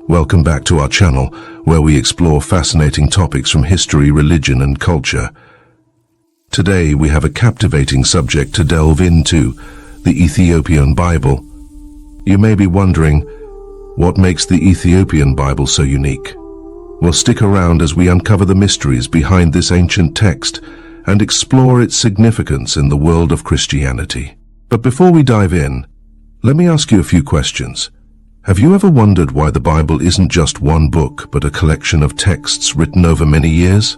Welcome back to our channel, where we explore fascinating topics from history, religion, and culture. Today we have a captivating subject to delve into, the Ethiopian Bible. You may be wondering, what makes the Ethiopian Bible so unique? Well, stick around as we uncover the mysteries behind this ancient text and explore its significance in the world of Christianity. But before we dive in, let me ask you a few questions. Have you ever wondered why the Bible isn't just one book, but a collection of texts written over many years?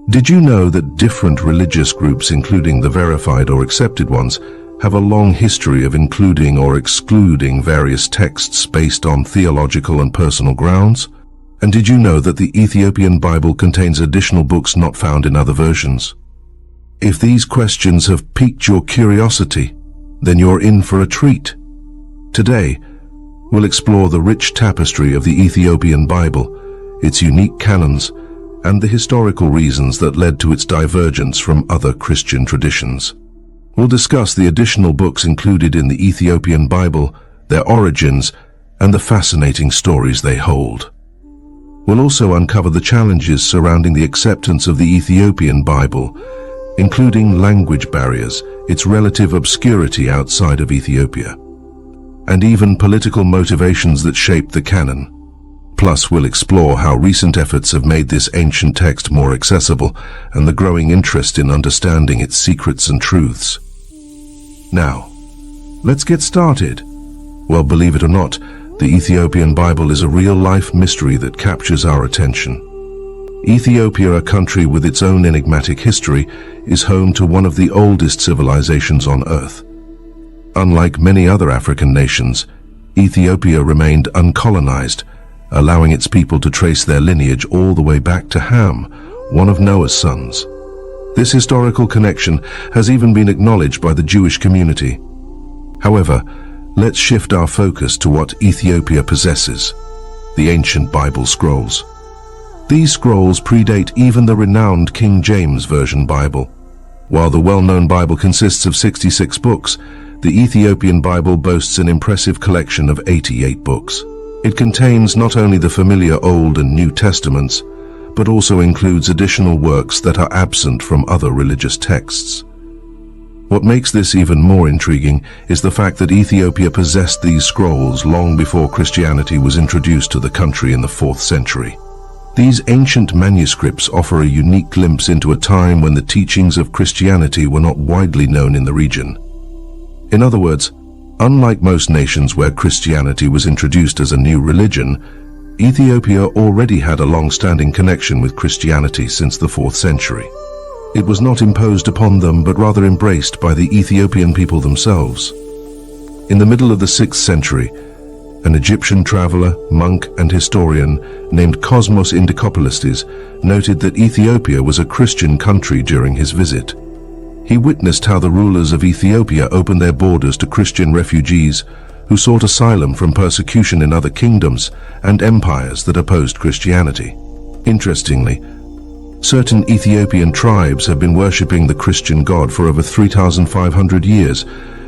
Did you know that different religious groups, including the verified or accepted ones, have a long history of including or excluding various texts based on theological and personal grounds? And did you know that the Ethiopian Bible contains additional books not found in other versions? If these questions have piqued your curiosity, then you're in for a treat. Today, we'll explore the rich tapestry of the Ethiopian Bible, its unique canons, and the historical reasons that led to its divergence from other Christian traditions. We'll discuss the additional books included in the Ethiopian Bible, their origins, and the fascinating stories they hold. We'll also uncover the challenges surrounding the acceptance of the Ethiopian Bible, including language barriers, its relative obscurity outside of Ethiopia, and even political motivations that shaped the canon. Plus, we'll explore how recent efforts have made this ancient text more accessible and the growing interest in understanding its secrets and truths. Now, let's get started. Well, believe it or not, the Ethiopian Bible is a real-life mystery that captures our attention. Ethiopia, a country with its own enigmatic history, is home to one of the oldest civilizations on Earth. Unlike many other African nations, Ethiopia remained uncolonized, allowing its people to trace their lineage all the way back to Ham, one of Noah's sons. This historical connection has even been acknowledged by the Jewish community. However, let's shift our focus to what Ethiopia possesses: the ancient Bible scrolls. These scrolls predate even the renowned King James Version Bible. While the well-known Bible consists of 66 books, the Ethiopian Bible boasts an impressive collection of 88 books. It contains not only the familiar Old and New Testaments, but also includes additional works that are absent from other religious texts. What makes this even more intriguing is the fact that Ethiopia possessed these scrolls long before Christianity was introduced to the country in the 4th century. These ancient manuscripts offer a unique glimpse into a time when the teachings of Christianity were not widely known in the region. In other words, unlike most nations where Christianity was introduced as a new religion, Ethiopia already had a long-standing connection with Christianity since the 4th century. It was not imposed upon them, but rather embraced by the Ethiopian people themselves. In the middle of the 6th century, an Egyptian traveler, monk, and historian named Cosmos Indicopoulos noted that Ethiopia was a Christian country during his visit. He witnessed how the rulers of Ethiopia opened their borders to Christian refugees who sought asylum from persecution in other kingdoms and empires that opposed Christianity. Interestingly, certain Ethiopian tribes have been worshipping the Christian God for over 3,500 years,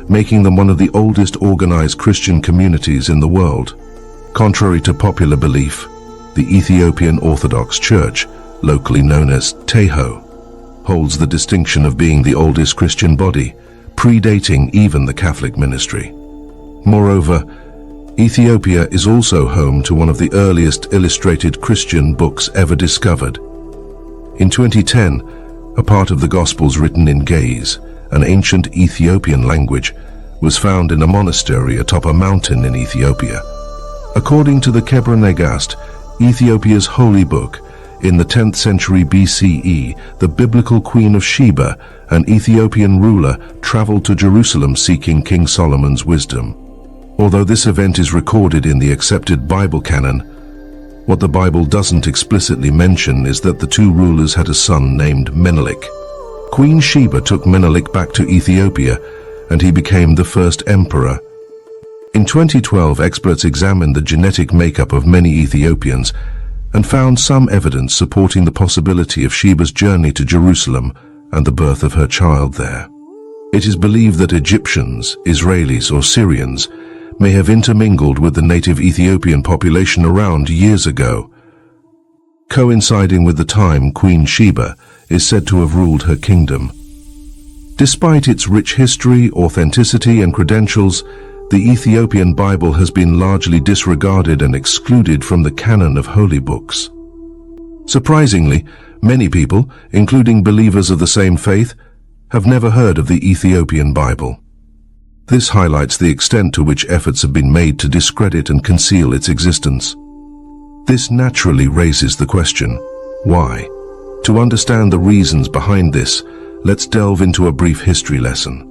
making them one of the oldest organized Christian communities in the world. Contrary to popular belief, the Ethiopian Orthodox Church, locally known as Teho, holds the distinction of being the oldest Christian body, predating even the Catholic ministry. Moreover, Ethiopia is also home to one of the earliest illustrated Christian books ever discovered. In 2010, a part of the Gospels written in Ge'ez, an ancient Ethiopian language, was found in a monastery atop a mountain in Ethiopia. According to the Kebra Nagast, Ethiopia's holy book, in the 10th century BCE, the biblical Queen of Sheba, an Ethiopian ruler, traveled to Jerusalem seeking King Solomon's wisdom. Although this event is recorded in the accepted Bible canon, what the Bible doesn't explicitly mention is that the two rulers had a son named Menelik. Queen Sheba took Menelik back to Ethiopia, and he became the first emperor. In 2012, experts examined the genetic makeup of many Ethiopians and found some evidence supporting the possibility of Sheba's journey to Jerusalem and the birth of her child there. It is believed that Egyptians, Israelis, or Syrians may have intermingled with the native Ethiopian population around years ago. Coinciding with the time Queen Sheba is said to have ruled her kingdom. Despite its rich history, authenticity, and credentials, the Ethiopian Bible has been largely disregarded and excluded from the canon of holy books. Surprisingly, many people, including believers of the same faith, have never heard of the Ethiopian Bible. This highlights the extent to which efforts have been made to discredit and conceal its existence. This naturally raises the question, why? To understand the reasons behind this, let's delve into a brief history lesson.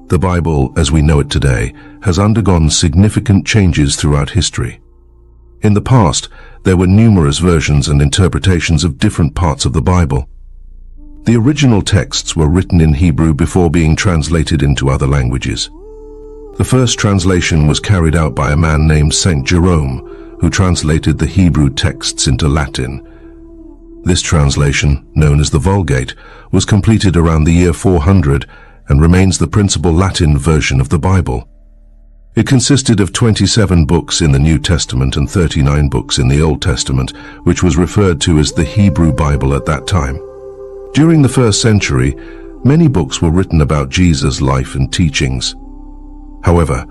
The Bible, as we know it today, has undergone significant changes throughout history. In the past, there were numerous versions and interpretations of different parts of the Bible. The original texts were written in Hebrew before being translated into other languages. The first translation was carried out by a man named Saint Jerome, who translated the Hebrew texts into Latin. This translation, known as the Vulgate, was completed around the year 400 and remains the principal Latin version of the Bible. It consisted of 27 books in the New Testament and 39 books in the Old Testament, which was referred to as the Hebrew Bible at that time. During the first century, many books were written about Jesus' life and teachings. However,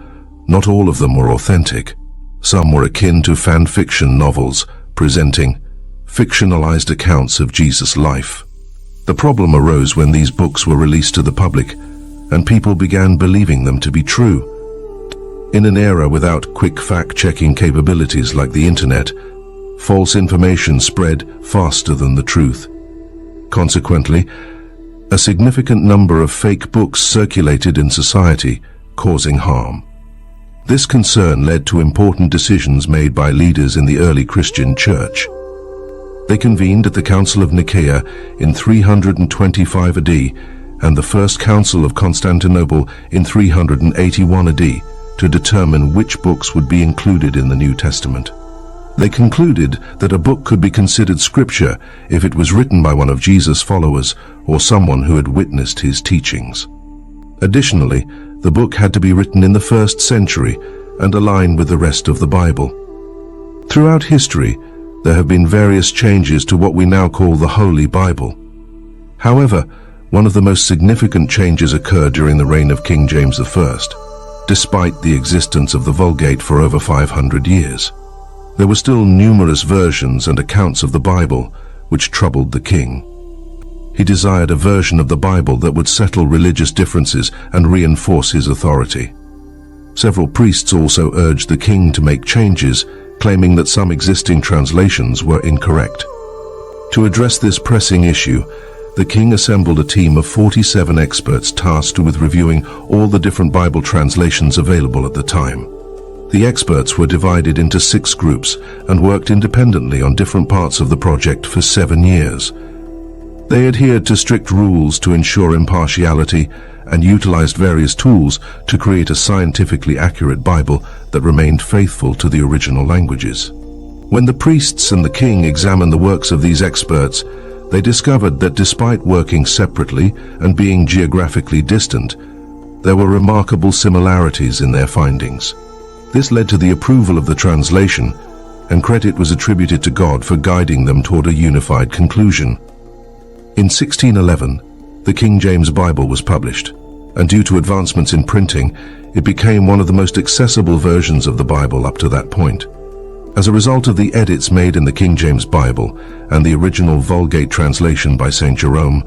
not all of them were authentic. Some were akin to fan fiction novels, presenting fictionalized accounts of Jesus' life. The problem arose when these books were released to the public, and people began believing them to be true. In an era without quick fact-checking capabilities like the internet, false information spread faster than the truth. Consequently, a significant number of fake books circulated in society, causing harm. This concern led to important decisions made by leaders in the early Christian church. They convened at the Council of Nicaea in 325 AD and the First Council of Constantinople in 381 AD to determine which books would be included in the New Testament. They concluded that a book could be considered scripture if it was written by one of Jesus' followers or someone who had witnessed his teachings. Additionally, the book had to be written in the first century and align with the rest of the Bible. Throughout history, there have been various changes to what we now call the Holy Bible. However, one of the most significant changes occurred during the reign of King James I, despite the existence of the Vulgate for over 500 years. There were still numerous versions and accounts of the Bible which troubled the king. He desired a version of the Bible that would settle religious differences and reinforce his authority. Several priests also urged the king to make changes, claiming that some existing translations were incorrect. To address this pressing issue, the king assembled a team of 47 experts tasked with reviewing all the different Bible translations available at the time. The experts were divided into 6 groups and worked independently on different parts of the project for 7 years. They adhered to strict rules to ensure impartiality and utilized various tools to create a scientifically accurate Bible that remained faithful to the original languages. When the priests and the king examined the works of these experts, they discovered that despite working separately and being geographically distant, there were remarkable similarities in their findings. This led to the approval of the translation, and credit was attributed to God for guiding them toward a unified conclusion. In 1611, the King James Bible was published, and due to advancements in printing, it became one of the most accessible versions of the Bible up to that point. As a result of the edits made in the King James Bible and the original Vulgate translation by St. Jerome,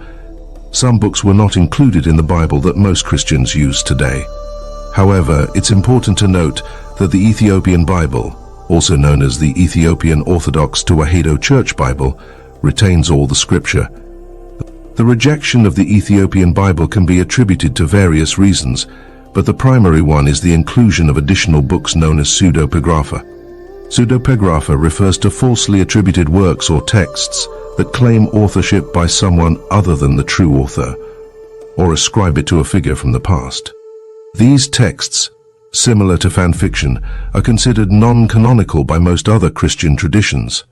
some books were not included in the Bible that most Christians use today. However, it's important to note that the Ethiopian Bible, also known as the Ethiopian Orthodox Tewahedo Church Bible, retains all the scripture. The rejection of the Ethiopian Bible can be attributed to various reasons, but the primary one is the inclusion of additional books known as pseudepigrapha. Pseudepigrapha refers to falsely attributed works or texts that claim authorship by someone other than the true author, or ascribe it to a figure from the past. These texts, similar to fan fiction, are considered non-canonical by most other Christian traditions.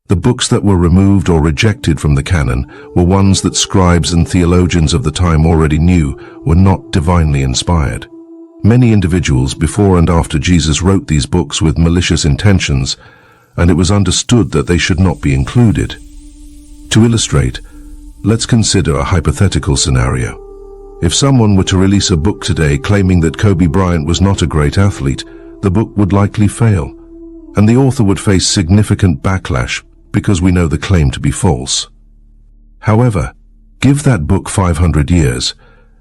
The books that were removed or rejected from the canon were ones that scribes and theologians of the time already knew were not divinely inspired. Many individuals before and after Jesus wrote these books with malicious intentions, and it was understood that they should not be included. To illustrate, let's consider a hypothetical scenario. If someone were to release a book today claiming that Kobe Bryant was not a great athlete, the book would likely fail, and the author would face significant backlash because we know the claim to be false. However, give that book 500 years,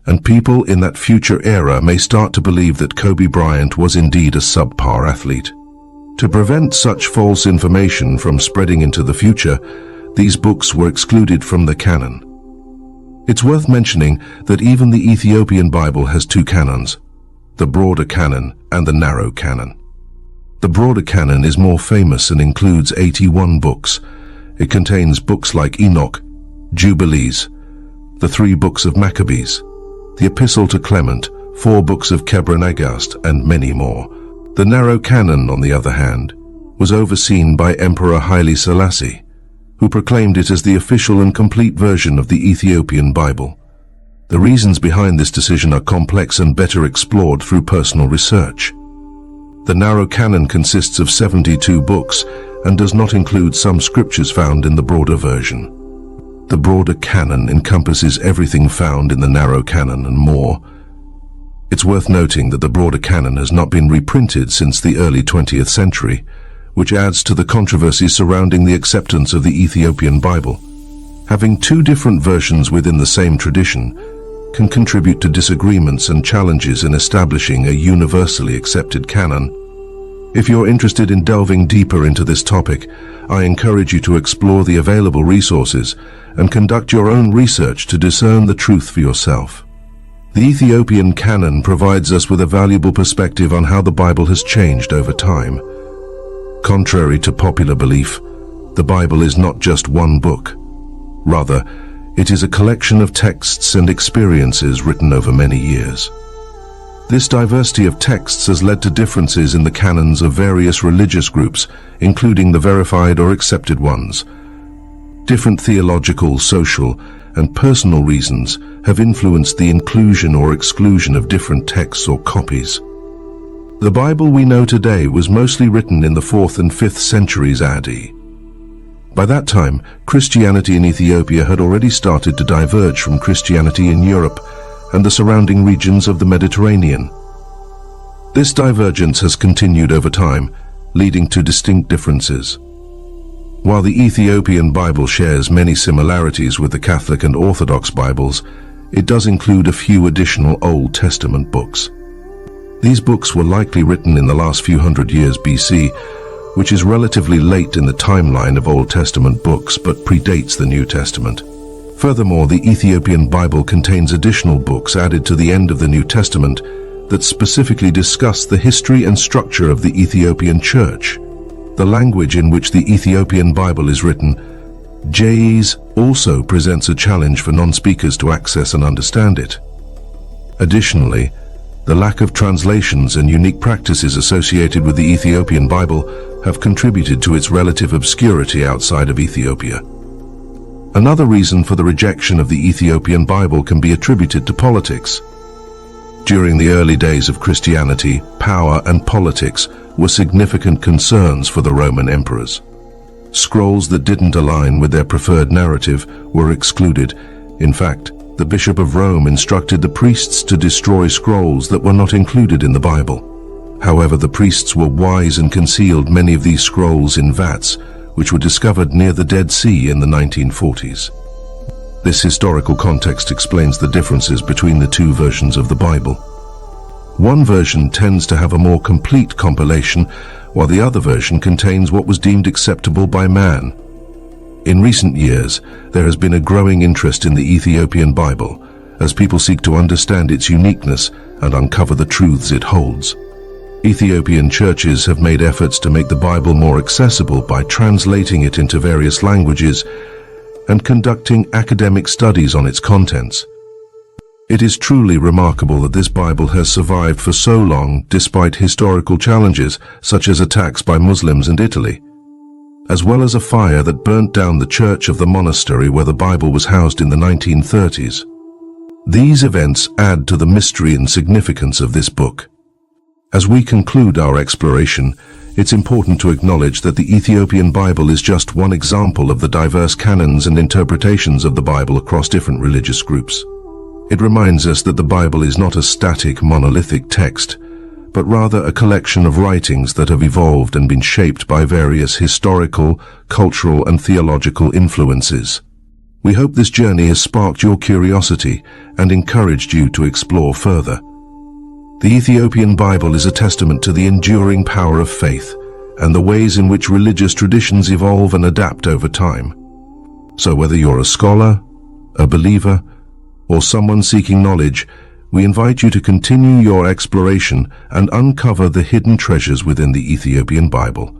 and people in that future era may start to believe that Kobe Bryant was indeed a subpar athlete. To prevent such false information from spreading into the future, these books were excluded from the canon. It's worth mentioning that even the Ethiopian Bible has two canons, the broader canon and the narrow canon. The broader canon is more famous and includes 81 books. It contains books like Enoch, Jubilees, the 3 books of Maccabees, the Epistle to Clement, 4 books of Kebra-Nagast, and many more. The narrow canon, on the other hand, was overseen by Emperor Haile Selassie, who proclaimed it as the official and complete version of the Ethiopian Bible. The reasons behind this decision are complex and better explored through personal research. The narrow canon consists of 72 books and does not include some scriptures found in the broader version. The broader canon encompasses everything found in the narrow canon and more. It's worth noting that the broader canon has not been reprinted since the early 20th century, which adds to the controversy surrounding the acceptance of the Ethiopian Bible. Having 2 different versions within the same tradition can contribute to disagreements and challenges in establishing a universally accepted canon. If you're interested in delving deeper into this topic, I encourage you to explore the available resources and conduct your own research to discern the truth for yourself. The Ethiopian canon provides us with a valuable perspective on how the Bible has changed over time. Contrary to popular belief, the Bible is not just one book. Rather, it is a collection of texts and experiences written over many years. This diversity of texts has led to differences in the canons of various religious groups, including the verified or accepted ones. Different theological, social, and personal reasons have influenced the inclusion or exclusion of different texts or copies. The Bible we know today was mostly written in the 4th and 5th centuries AD. By that time, Christianity in Ethiopia had already started to diverge from Christianity in Europe and the surrounding regions of the Mediterranean. This divergence has continued over time, leading to distinct differences. While the Ethiopian Bible shares many similarities with the Catholic and Orthodox Bibles, it does include a few additional Old Testament books. These books were likely written in the last few hundred years BC, which is relatively late in the timeline of Old Testament books but predates the New Testament. Furthermore, the Ethiopian Bible contains additional books added to the end of the New Testament that specifically discuss the history and structure of the Ethiopian Church. The language in which the Ethiopian Bible is written, Ge'ez, also presents a challenge for non-speakers to access and understand it. Additionally, the lack of translations and unique practices associated with the Ethiopian Bible have contributed to its relative obscurity outside of Ethiopia. Another reason for the rejection of the Ethiopian Bible can be attributed to politics. During the early days of Christianity, power and politics were significant concerns for the Roman emperors. Scrolls that didn't align with their preferred narrative were excluded. In fact, the Bishop of Rome instructed the priests to destroy scrolls that were not included in the Bible. However, the priests were wise and concealed many of these scrolls in vats, which were discovered near the Dead Sea in the 1940s. This historical context explains the differences between the 2 versions of the Bible. One version tends to have a more complete compilation, while the other version contains what was deemed acceptable by man. In recent years, there has been a growing interest in the Ethiopian Bible, as people seek to understand its uniqueness and uncover the truths it holds. Ethiopian churches have made efforts to make the Bible more accessible by translating it into various languages and conducting academic studies on its contents. It is truly remarkable that this Bible has survived for so long despite historical challenges such as attacks by Muslims in Italy, as well as a fire that burnt down the church of the monastery where the Bible was housed in the 1930s. These events add to the mystery and significance of this book. As we conclude our exploration, it's important to acknowledge that the Ethiopian Bible is just one example of the diverse canons and interpretations of the Bible across different religious groups. It reminds us that the Bible is not a static, monolithic text, but rather a collection of writings that have evolved and been shaped by various historical, cultural, and theological influences. We hope this journey has sparked your curiosity and encouraged you to explore further. The Ethiopian Bible is a testament to the enduring power of faith and the ways in which religious traditions evolve and adapt over time. So whether you're a scholar, a believer, or someone seeking knowledge, we invite you to continue your exploration and uncover the hidden treasures within the Ethiopian Bible.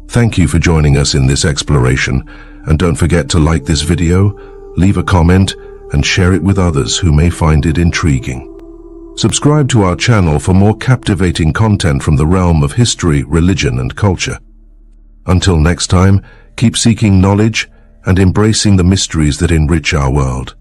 Thank you for joining us in this exploration, and don't forget to like this video, leave a comment, and share it with others who may find it intriguing. Subscribe to our channel for more captivating content from the realm of history, religion, and culture. Until next time, keep seeking knowledge and embracing the mysteries that enrich our world.